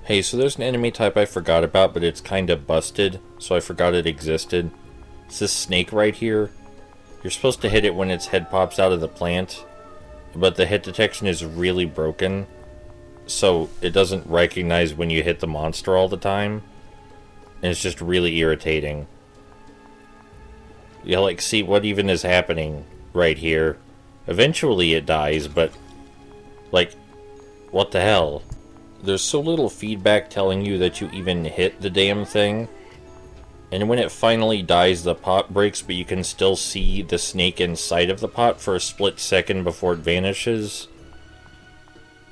Hey, so there's an enemy type I forgot about, but it's kinda busted, so I forgot it existed. It's this snake right here. You're supposed to hit it when its head pops out of the plant, but the hit detection is really broken, so it doesn't recognize when you hit the monster all the time, and it's just really irritating. You like see what even is happening right here. Eventually it dies, but like, what the hell? There's so little feedback telling you that you even hit the damn thing. And when it finally dies, the pot breaks, but you can still see the snake inside of the pot for a split second before it vanishes.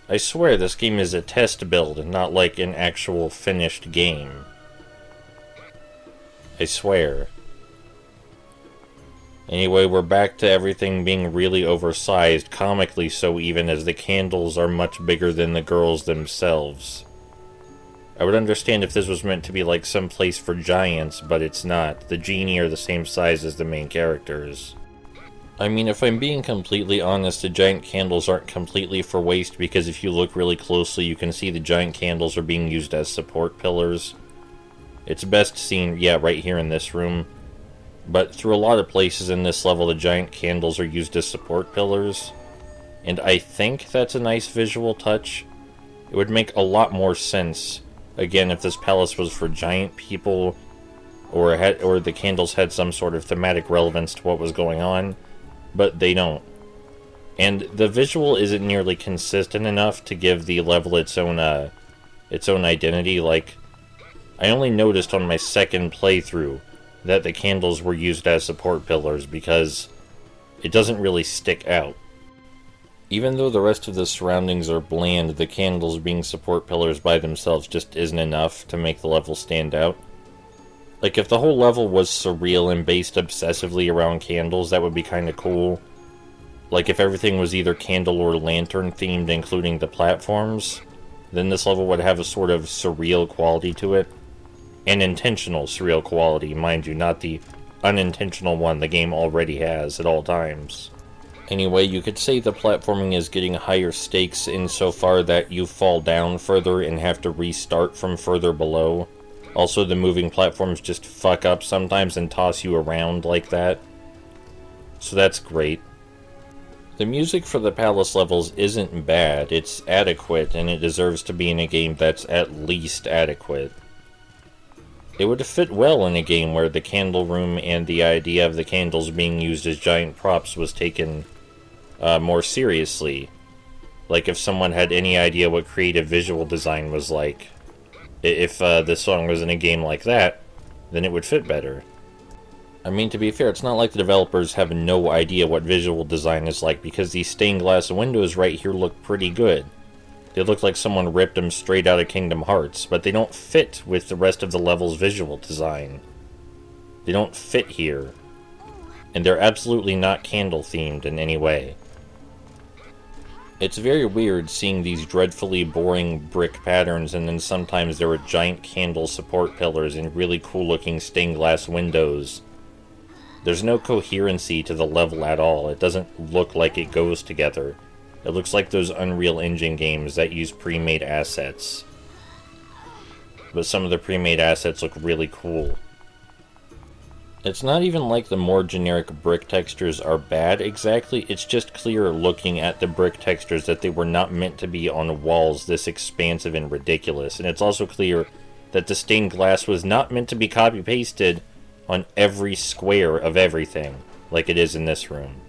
I swear this game is a test build and not like an actual finished game. I swear. Anyway, we're back to everything being really oversized, comically so even, as the candles are much bigger than the girls themselves. I would understand if this was meant to be like some place for giants, but it's not. The genie are the same size as the main characters. I mean, if I'm being completely honest, the giant candles aren't completely for waste, because if you look really closely, you can see the giant candles are being used as support pillars. It's best seen, yeah, right here in this room. But through a lot of places in this level, the giant candles are used as support pillars. And I think that's a nice visual touch. It would make a lot more sense, again, if this palace was for giant people, or the candles had some sort of thematic relevance to what was going on, but they don't. And the visual isn't nearly consistent enough to give the level its own identity. Like, I only noticed on my second playthrough that the candles were used as support pillars, because it doesn't really stick out. Even though the rest of the surroundings are bland, the candles being support pillars by themselves just isn't enough to make the level stand out. Like, if the whole level was surreal and based obsessively around candles, that would be kinda cool. Like, if everything was either candle or lantern themed, including the platforms, then this level would have a sort of surreal quality to it. An intentional surreal quality, mind you, not the unintentional one the game already has at all times. Anyway, you could say the platforming is getting higher stakes insofar that you fall down further and have to restart from further below. Also, the moving platforms just fuck up sometimes and toss you around like that. So that's great. The music for the palace levels isn't bad, it's adequate, and it deserves to be in a game that's at least adequate. It would fit well in a game where the candle room and the idea of the candles being used as giant props was taken more seriously. Like if someone had any idea what creative visual design was like. If this song was in a game like that, then it would fit better. I mean, to be fair, it's not like the developers have no idea what visual design is like, because these stained glass windows right here look pretty good. They look like someone ripped them straight out of Kingdom Hearts, but they don't fit with the rest of the level's visual design. They don't fit here. And they're absolutely not candle-themed in any way. It's very weird seeing these dreadfully boring brick patterns, and then sometimes there are giant candle support pillars and really cool-looking stained glass windows. There's no coherency to the level at all. It doesn't look like it goes together. It looks like those Unreal Engine games that use pre-made assets. But some of the pre-made assets look really cool. It's not even like the more generic brick textures are bad exactly, it's just clear looking at the brick textures that they were not meant to be on walls this expansive and ridiculous. And it's also clear that the stained glass was not meant to be copy-pasted on every square of everything, like it is in this room.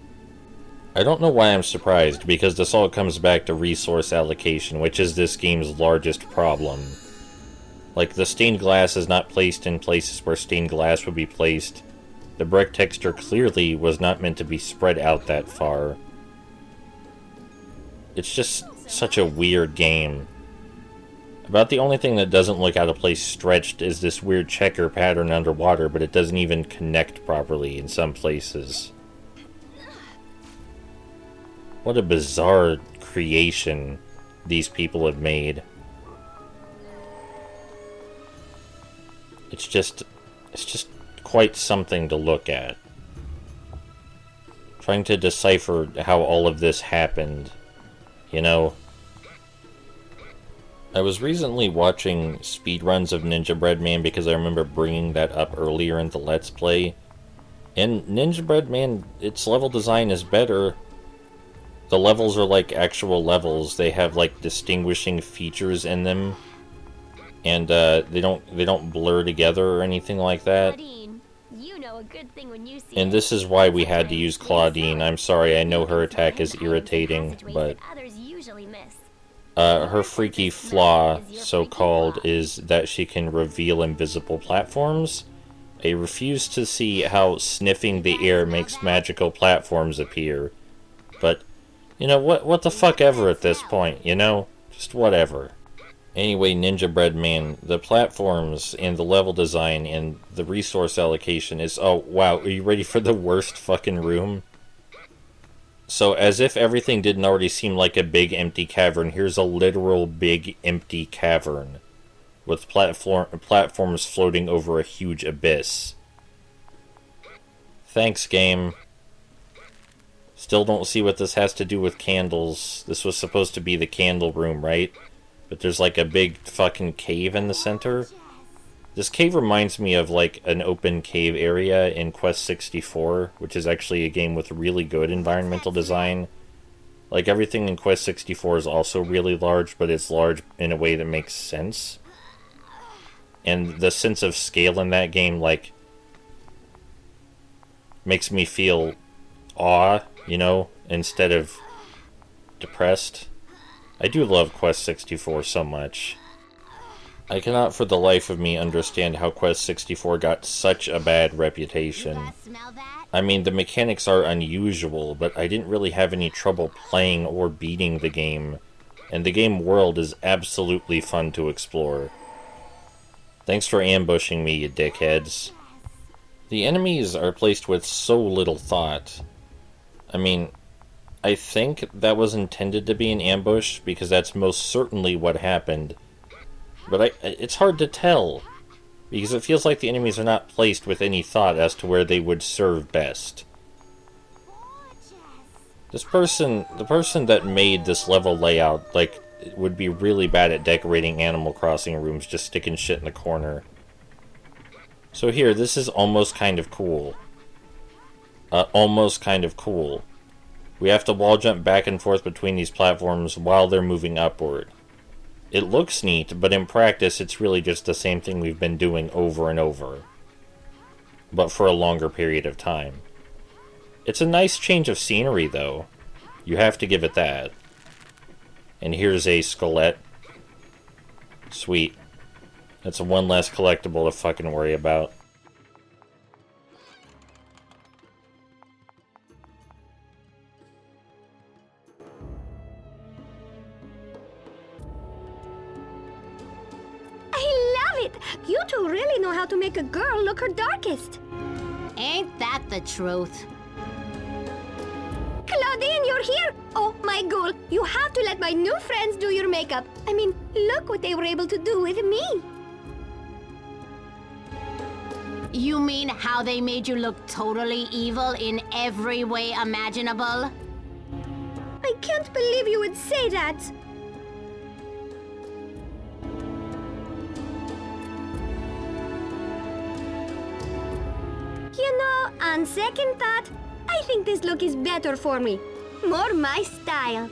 I don't know why I'm surprised, because this all comes back to resource allocation, which is this game's largest problem. Like, the stained glass is not placed in places where stained glass would be placed. The brick texture clearly was not meant to be spread out that far. It's just such a weird game. About the only thing that doesn't look out of place stretched is this weird checker pattern underwater, but it doesn't even connect properly in some places. What a bizarre creation these people have made. It's just quite something to look at. Trying to decipher how all of this happened, you know? I was recently watching speedruns of Ninja Bread Man because I remember bringing that up earlier in the Let's Play. And Ninja Bread Man, its level design is better. The levels are like actual levels. They have like distinguishing features in them. And they don't blur together or anything like that. You know a good thing when you see and this is why we had to use Claudine. I'm sorry, I know her attack is irritating, but her freaky flaw, so-called, is that she can reveal invisible platforms. I refuse to see how sniffing the air makes magical platforms appear. But, you know, what the fuck ever at this point, you know? Just whatever. Anyway, Ninja Bread Man, the platforms and the level design and the resource allocation is... Oh, wow, are you ready for the worst fucking room? So, as if everything didn't already seem like a big empty cavern, here's a literal big empty cavern. With platforms floating over a huge abyss. Thanks, game. Still don't see what this has to do with candles. This was supposed to be the candle room, right? But there's like a big fucking cave in the center. This cave reminds me of like an open cave area in Quest 64, which is actually a game with really good environmental design. Like everything in Quest 64 is also really large, but it's large in a way that makes sense. And the sense of scale in that game, like, makes me feel awe, you know, instead of depressed. I do love Quest 64 so much. I cannot for the life of me understand how Quest 64 got such a bad reputation. I mean, the mechanics are unusual, but I didn't really have any trouble playing or beating the game, and the game world is absolutely fun to explore. Thanks for ambushing me, you dickheads. The enemies are placed with so little thought. I mean, I think that was intended to be an ambush, because that's most certainly what happened. But it's hard to tell, because it feels like the enemies are not placed with any thought as to where they would serve best. The person that made this level layout, like, would be really bad at decorating Animal Crossing rooms, just sticking shit in the corner. So here, this is almost kind of cool. Almost kind of cool. We have to wall jump back and forth between these platforms while they're moving upward. It looks neat, but in practice it's really just the same thing we've been doing over and over. But for a longer period of time. It's a nice change of scenery, though. You have to give it that. And here's a Skelette. Sweet. That's one less collectible to fucking worry about. You two really know how to make a girl look her darkest. Ain't that the truth? Claudine, you're here! Oh, my ghoul, you have to let my new friends do your makeup. I mean, look what they were able to do with me. You mean how they made you look totally evil in every way imaginable? I can't believe you would say that. You know, on second thought, I think this look is better for me. More my style.